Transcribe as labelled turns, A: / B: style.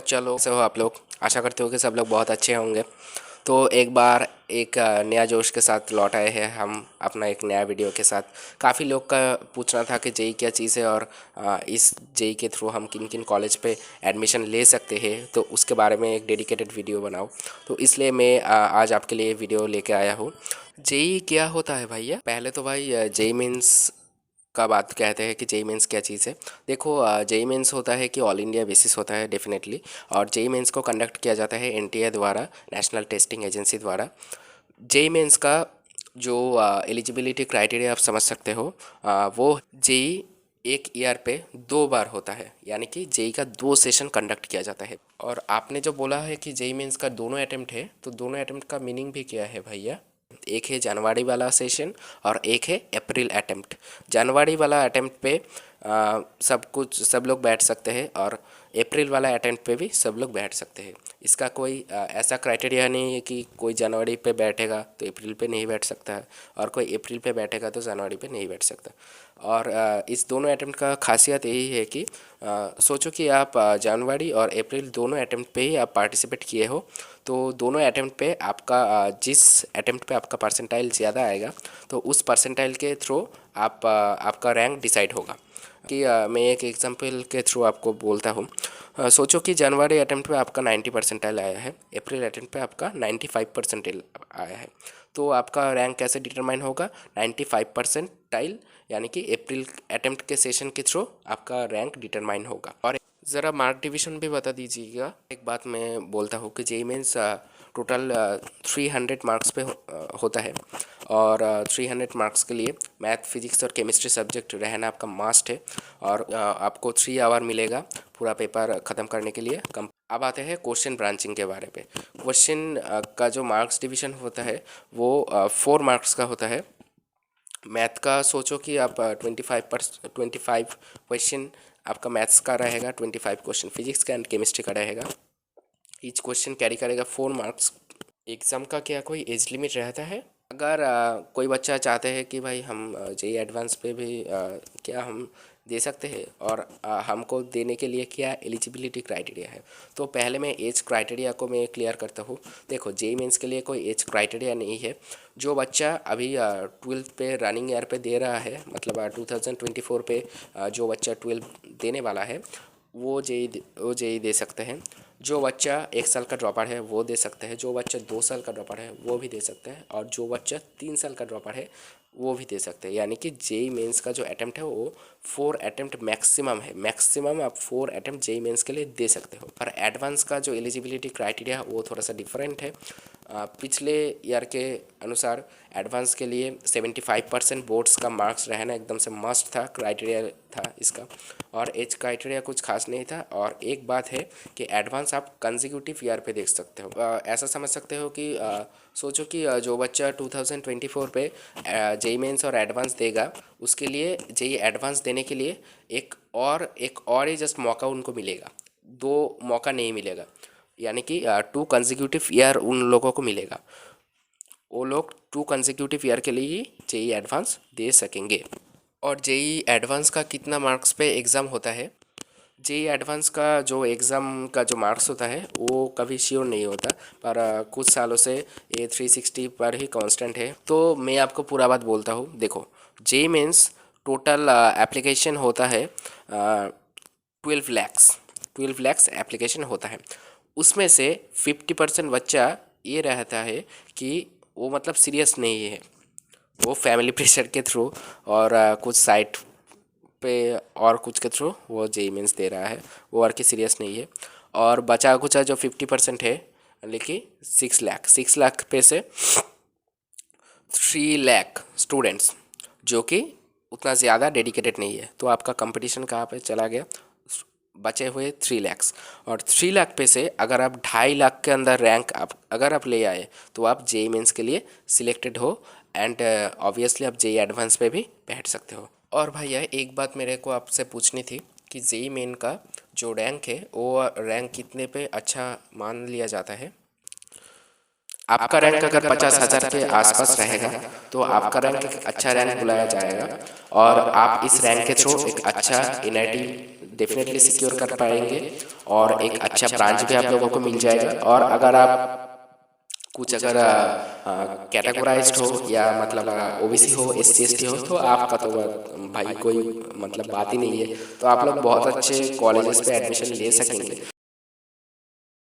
A: बच्चा लोग से हो आप लोग। आशा करते हो कि सब लोग बहुत अच्छे होंगे। तो एक बार एक नया जोश के साथ लौट आए हैं हम अपना एक नया वीडियो के साथ। काफ़ी लोग का पूछना था कि जेई क्या चीज़ है और इस जेई के थ्रू हम किन किन कॉलेज पे एडमिशन ले सकते हैं, तो उसके बारे में एक डेडिकेटेड वीडियो बनाओ। तो इसलिए मैं आज आपके लिए वीडियो लेके आया हूँ। जेई क्या होता है भैया? पहले तो भाई जेई मीन्स का बात कहते हैं कि जेई मेंस क्या चीज़ है। देखो, जेई मेंस होता है कि ऑल इंडिया बेसिस होता है डेफिनेटली। और जेई मेंस को कंडक्ट किया जाता है एनटीए द्वारा, नेशनल टेस्टिंग एजेंसी द्वारा। जेई मेंस का जो एलिजिबिलिटी क्राइटेरिया आप समझ सकते हो, वो जेई एक ईयर पे 2 बार होता है, यानी कि जेई का 2 सेशन कंडक्ट किया जाता है। और आपने जो बोला है कि जेई मेंस का दोनों अटेम्प्ट है, तो दोनों अटेम्प्ट का मीनिंग भी क्या है भैया? एक है जनवरी वाला सेशन और एक है अप्रैल अटेम्प्ट। जनवरी वाला अटेम्प्ट पे सब लोग बैठ सकते हैं और अप्रैल वाला अटेम्प्ट पे भी सब लोग बैठ सकते हैं। इसका कोई ऐसा क्राइटेरिया नहीं है कि कोई जनवरी पे बैठेगा तो अप्रैल पे नहीं बैठ सकता है, और कोई अप्रैल पे बैठेगा तो जनवरी पे नहीं बैठ सकता। और इस दोनों अटेम्प्ट का खासियत यही है कि सोचो कि आप जनवरी और अप्रैल दोनों अटेम्प्ट पे ही आप पार्टिसिपेट किए हो, तो दोनों अटेम्प्ट पे आपका जिस अटेम्प्ट पे आपका परसेंटाइल ज़्यादा आएगा, तो उस परसेंटाइल के थ्रू आपका रैंक डिसाइड होगा। कि मैं एक एग्जांपल के थ्रू आपको बोलता हूँ। सोचो कि जनवरी अटेम्प्ट पे आपका 90 परसेंटाइल आया है, अप्रैल अटेम्प्ट पे आपका 95 परसेंटाइल आया है। तो आपका रैंक कैसे डिटरमाइन होगा? 95 परसेंटाइल, यानी कि अप्रैल अटेम्प्ट के सेशन के थ्रू आपका रैंक डिटरमाइन होगा। और ज़रा मार्क डिवीज़न भी बता दीजिएगा। एक बात मैं बोलता हूँ कि जेई मेंस टोटल 300 मार्क्स पे होता है, और 300 मार्क्स के लिए मैथ, फिजिक्स और केमिस्ट्री सब्जेक्ट रहना आपका मस्ट है। और आपको 3 आवर मिलेगा पूरा पेपर ख़त्म करने के लिए। अब आते हैं क्वेश्चन ब्रांचिंग के बारे पे। क्वेश्चन का जो मार्क्स डिवीज़न होता है वो 4 मार्क्स का होता है। मैथ का सोचो कि आप 25 क्वेश्चन आपका मैथ्स का रहेगा, 25 क्वेश्चन फिजिक्स का एंड केमिस्ट्री का रहेगा। ईच क्वेश्चन कैरी करेगा 4 मार्क्स। एग्ज़ाम का क्या कोई एज लिमिट रहता है? अगर कोई बच्चा चाहते हैं कि भाई हम जेई एडवांस पे भी क्या हम दे सकते हैं, और हमको देने के लिए क्या एलिजिबिलिटी क्राइटेरिया है, तो पहले मैं एज क्राइटेरिया को मैं क्लियर करता हूँ। देखो, जेई मेंस के लिए कोई एज क्राइटेरिया नहीं है। जो बच्चा अभी 12th पे रनिंग ईयर पे दे रहा है, मतलब 2024 पे जो बच्चा 12 देने वाला है, वो जेई दे सकते हैं। जो बच्चा 1 साल का ड्रॉपर है वो दे सकते हैं, जो बच्चा 2 साल का ड्रॉपर है वो भी दे सकते हैं, और जो बच्चा 3 साल का ड्रॉपर है वो भी दे सकते हैं। यानी कि जेई मेंस का जो अटेम्प्ट है वो 4 अटेम्प्ट मैक्सिमम है। मैक्सिमम आप 4 अटेम्प्ट जेई मेंस के लिए दे सकते हो। और एडवांस का जो एलिजिबिलिटी क्राइटेरिया है वो थोड़ा सा डिफरेंट है। पिछले ईयर के अनुसार एडवांस के लिए 75% बोर्ड्स का मार्क्स रहना एकदम से मस्ट था, क्राइटेरिया था इसका। और एज क्राइटेरिया कुछ खास नहीं था। और एक बात है कि एडवांस आप कंसेक्यूटिव ईयर पे देख सकते हो। ऐसा समझ सकते हो कि सोचो कि जो बच्चा 2024 पे जेई मेंस और एडवांस देगा, उसके लिए जेई एडवांस देने के लिए एक और ही जस्ट मौका उनको मिलेगा, 2 मौका नहीं मिलेगा। यानी कि 2 कंसेक्यूटिव ईयर उन लोगों को मिलेगा। वो लोग 2 कंसेक्यूटिव ईयर के लिए ही जेई एडवांस दे सकेंगे। और जेई एडवांस का कितना मार्क्स पे एग्ज़ाम होता है? जेई एडवांस का जो एग्ज़ाम का जो मार्क्स होता है वो कभी श्योर नहीं होता, पर कुछ सालों से ये 360 पर ही कांस्टेंट है। तो मैं आपको पूरा बात बोलता हूँ। देखो, जेई मेंस टोटल एप्लीकेशन होता है 12 लैक्स एप्लीकेशन होता है। उसमें से 50% बच्चा ये रहता है कि वो मतलब सीरियस नहीं है, वो फैमिली प्रेशर के थ्रू और कुछ साइट पे और कुछ के थ्रू वो जेई मेंस दे रहा है, वो और की सीरियस नहीं है। और बचा कुचा जो 50% है, लेकिन 6 लाख पे से 3 लाख स्टूडेंट्स जो कि उतना ज़्यादा डेडिकेटेड नहीं है, तो आपका कंपटीशन कहाँ पे चला गया? बचे हुए 3 लैक्स। और 3 लाख पे से अगर आप 2.5 लाख के अंदर रैंक अगर आप ले आए, तो आप जेई मेंस के लिए सिलेक्टेड हो, एंड ऑब्वियसली आप जेई एडवांस पे भी बैठ सकते हो। और भैया एक बात मेरे को आपसे पूछनी थी कि जेई मेन का जो रैंक है वो रैंक कितने पे अच्छा मान लिया जाता है? आपका रैंक अगर 50,000 के आसपास रहेगा तो आपका रैंक एक अच्छा रैंक बुलाया जाएगा, और आप इस रैंक के थ्रू एक अच्छा एनआईटी डेफिनेटली सिक्योर कर पाएंगे और एक अच्छा ब्रांच भी आप लोगों को मिल जाएगा। और अगर आप कुछ अगर कैटेगराइज्ड हो या मतलब ओबीसी हो, एससी एसटी हो, तो आपका तो भाई कोई मतलब बात ही नहीं है। तो आप लोग बहुत अच्छे कॉलेजेस पे एडमिशन ले सकेंगे।